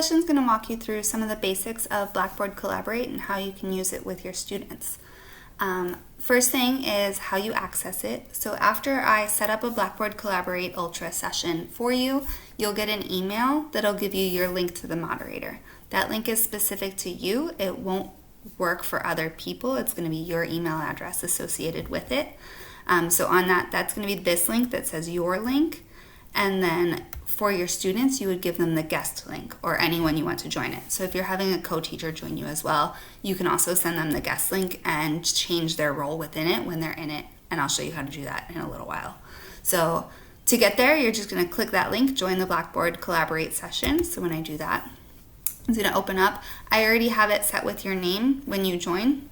session is going to walk you through some of the basics of Blackboard Collaborate and how you can use it with your students. First thing is how you access it. So after I set up a Blackboard Collaborate Ultra session for you, you'll get an email that'll give you your link to the moderator. That link is specific to you. It won't work for other people. It's going to be your email address associated with it. So on that's going to be this link that says your link. And then for your students, you would give them the guest link or anyone you want to join it. So if you're having a co-teacher join you as well, you can also send them the guest link and change their role within it when they're in it. And I'll show you how to do that in a little while. So to get there, you're just going to click that link, join the Blackboard Collaborate session. So when I do that, it's going to open up. I already have it set with your name when you join.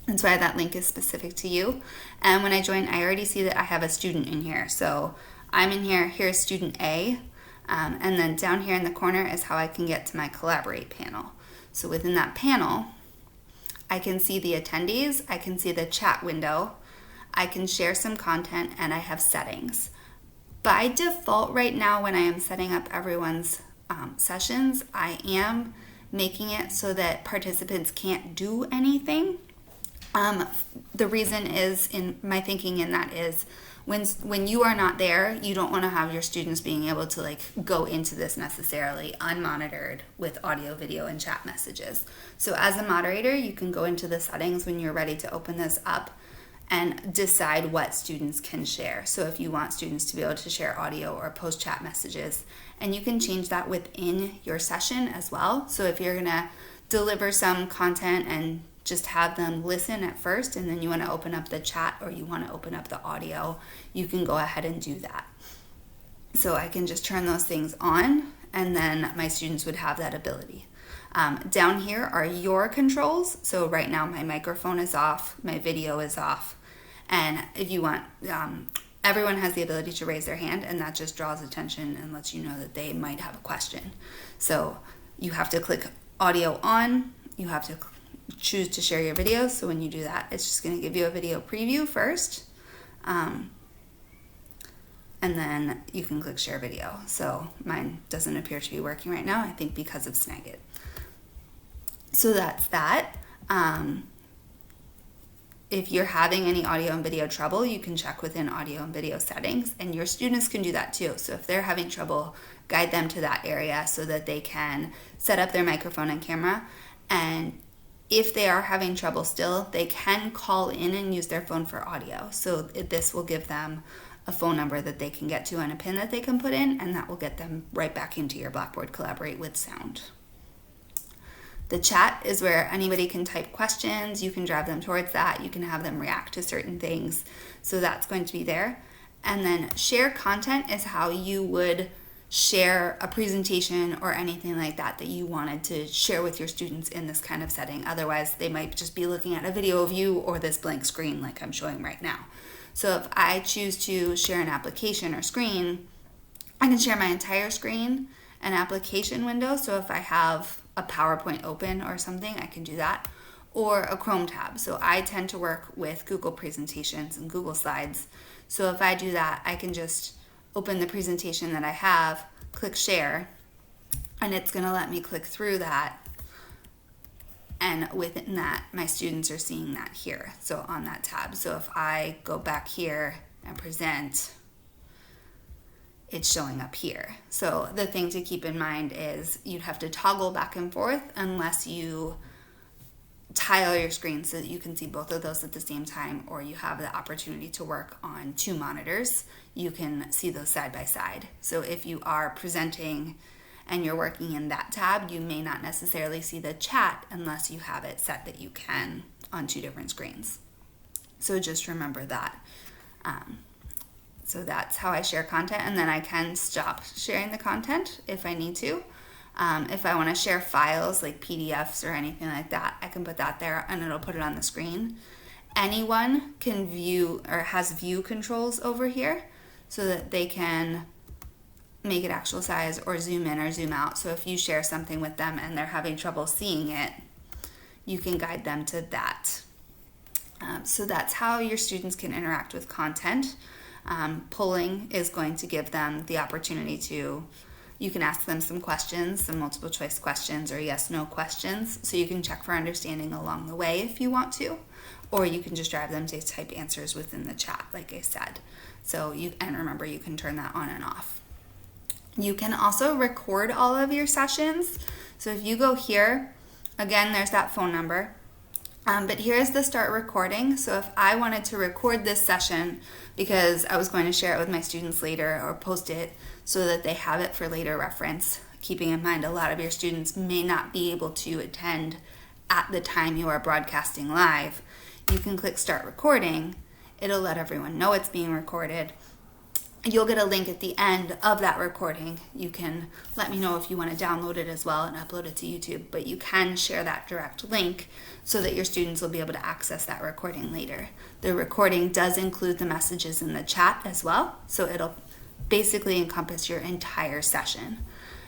That's why that link is specific to you. And when I join, I already see that I have a student in here. So I'm in here, here's student A, and then down here in the corner is how I can get to my Collaborate panel. So within that panel, I can see the attendees, I can see the chat window, I can share some content, and I have settings. By default right now when I am setting up everyone's sessions, I am making it so that participants can't do anything. The reason is, in my thinking in that is, when you are not there, you don't want to have your students being able to go into this necessarily unmonitored with audio, video, and chat messages. So as a moderator, you can go into the settings when you're ready to open this up and decide what students can share. So if you want students to be able to share audio or post chat messages, and you can change that within your session as well. So if you're gonna deliver some content and just have them listen at first, and then you want to open up the chat or you want to open up the audio, you can go ahead and do that. So I can just turn those things on, and then my students would have that ability. Down here are your controls. So right now my microphone is off, my video is off, and if you want, everyone has the ability to raise their hand, and that just draws attention and lets you know that they might have a question. So you have to click audio on, you have to choose to share your video. So when you do that, it's just going to give you a video preview first, and then you can click share video. So mine doesn't appear to be working right now, I think because of Snagit. So that's that. If you're having any audio and video trouble, you can check within audio and video settings, and your students can do that too. So if they're having trouble, guide them to that area so that they can set up their microphone and camera. And if they are having trouble still, they can call in and use their phone for audio. So this will give them a phone number that they can get to and a pin that they can put in, and that will get them right back into your Blackboard Collaborate with sound. The chat is where anybody can type questions. You can drive them towards that. You can have them react to certain things. So that's going to be there. And then share content is how you would share a presentation or anything like that that you wanted to share with your students in this kind of setting. Otherwise, they might just be looking at a video of you or this blank screen like I'm showing right now. So if I choose to share an application or screen, I can share my entire screen, an application window. So if I have a PowerPoint open or something, I can do that, or a Chrome tab. So I tend to work with Google presentations and Google Slides. So if I do that, I can just open the presentation that I have, click share, and it's going to let me click through that, and within that my students are seeing that here, so on that tab. So if I go back here and present, it's showing up here. So the thing to keep in mind is you'd have to toggle back and forth unless you tile your screen so that you can see both of those at the same time, or you have the opportunity to work on two monitors. You can see those side by side. So if you are presenting and you're working in that tab, you may not necessarily see the chat unless you have it set that you can on two different screens. So just remember that. So that's how I share content, and then I can stop sharing the content if I need to. If I want to share files like PDFs or anything like that, I can put that there and it'll put it on the screen. Anyone can view or has view controls over here so that they can make it actual size or zoom in or zoom out. So if you share something with them and they're having trouble seeing it, you can guide them to that. So that's how your students can interact with content. Polling is going to give them the opportunity to You can ask them some questions, some multiple choice questions or yes, no questions, so you can check for understanding along the way if you want to, or you can just drive them to type answers within the chat, like I said. And remember, you can turn that on and off. You can also record all of your sessions. So if you go here, again, there's that phone number. But here's the start recording. So if I wanted to record this session because I was going to share it with my students later or post it so that they have it for later reference, keeping in mind a lot of your students may not be able to attend at the time you are broadcasting live, you can click start recording. It'll let everyone know it's being recorded. You'll get a link at the end of that recording. You can let me know if you want to download it as well and upload it to YouTube, but you can share that direct link so that your students will be able to access that recording later. The recording does include the messages in the chat as well, so it'll basically encompass your entire session.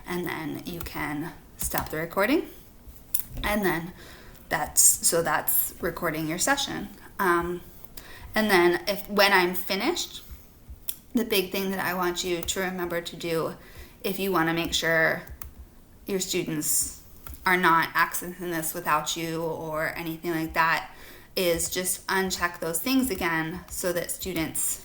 And then you can stop the recording, and then that's recording your session. And then when I'm finished, the big thing that I want you to remember to do, if you want to make sure your students are not accessing this without you or anything like that, is just uncheck those things again so that students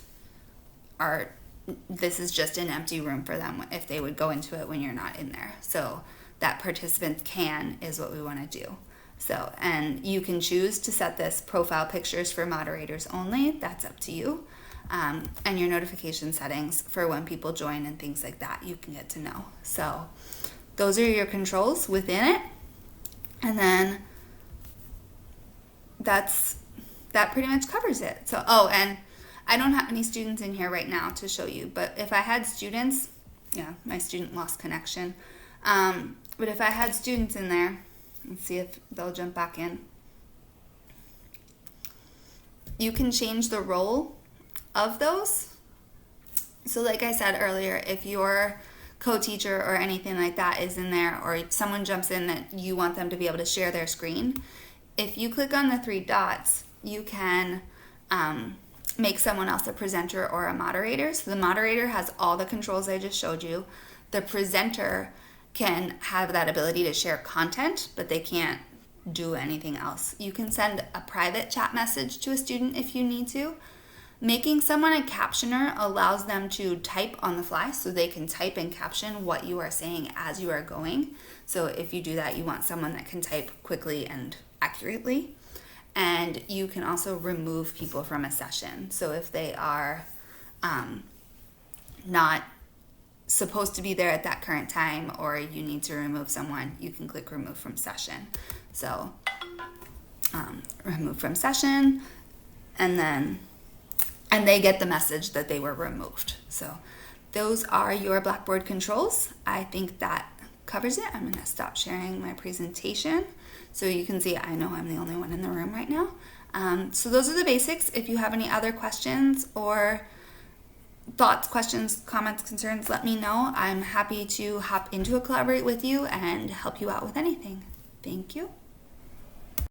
this is just an empty room for them if they would go into it when you're not in there. So that participants can is what we want to do. So, and you can choose to set this profile pictures for moderators only. That's up to you. And your notification settings for when people join and things like that, you can get to know. So those are your controls within it. And then that pretty much covers it. So, and I don't have any students in here right now to show you, but if I had students, my student lost connection. But if I had students in there, let's see if they'll jump back in. You can change the role of those. So like I said earlier, if your co-teacher or anything like that is in there, or someone jumps in that you want them to be able to share their screen, if you click on the three dots, you can make someone else a presenter or a moderator. So the moderator has all the controls I just showed you. The presenter can have that ability to share content, but they can't do anything else. You can send a private chat message to a student if you need to. Making someone a captioner allows them to type on the fly, so they can type and caption what you are saying as you are going. So if you do that, you want someone that can type quickly and accurately. And you can also remove people from a session. So if they are not supposed to be there at that current time, or you need to remove someone, you can click remove from session. So remove from session, and they get the message that they were removed. So those are your Blackboard controls. I think that covers it. I'm going to stop sharing my presentation so you can see I know I'm the only one in the room right now. So those are the basics. If you have any other questions or thoughts, questions, comments, concerns, let me know. I'm happy to hop into a Collaborate with you and help you out with anything. Thank you.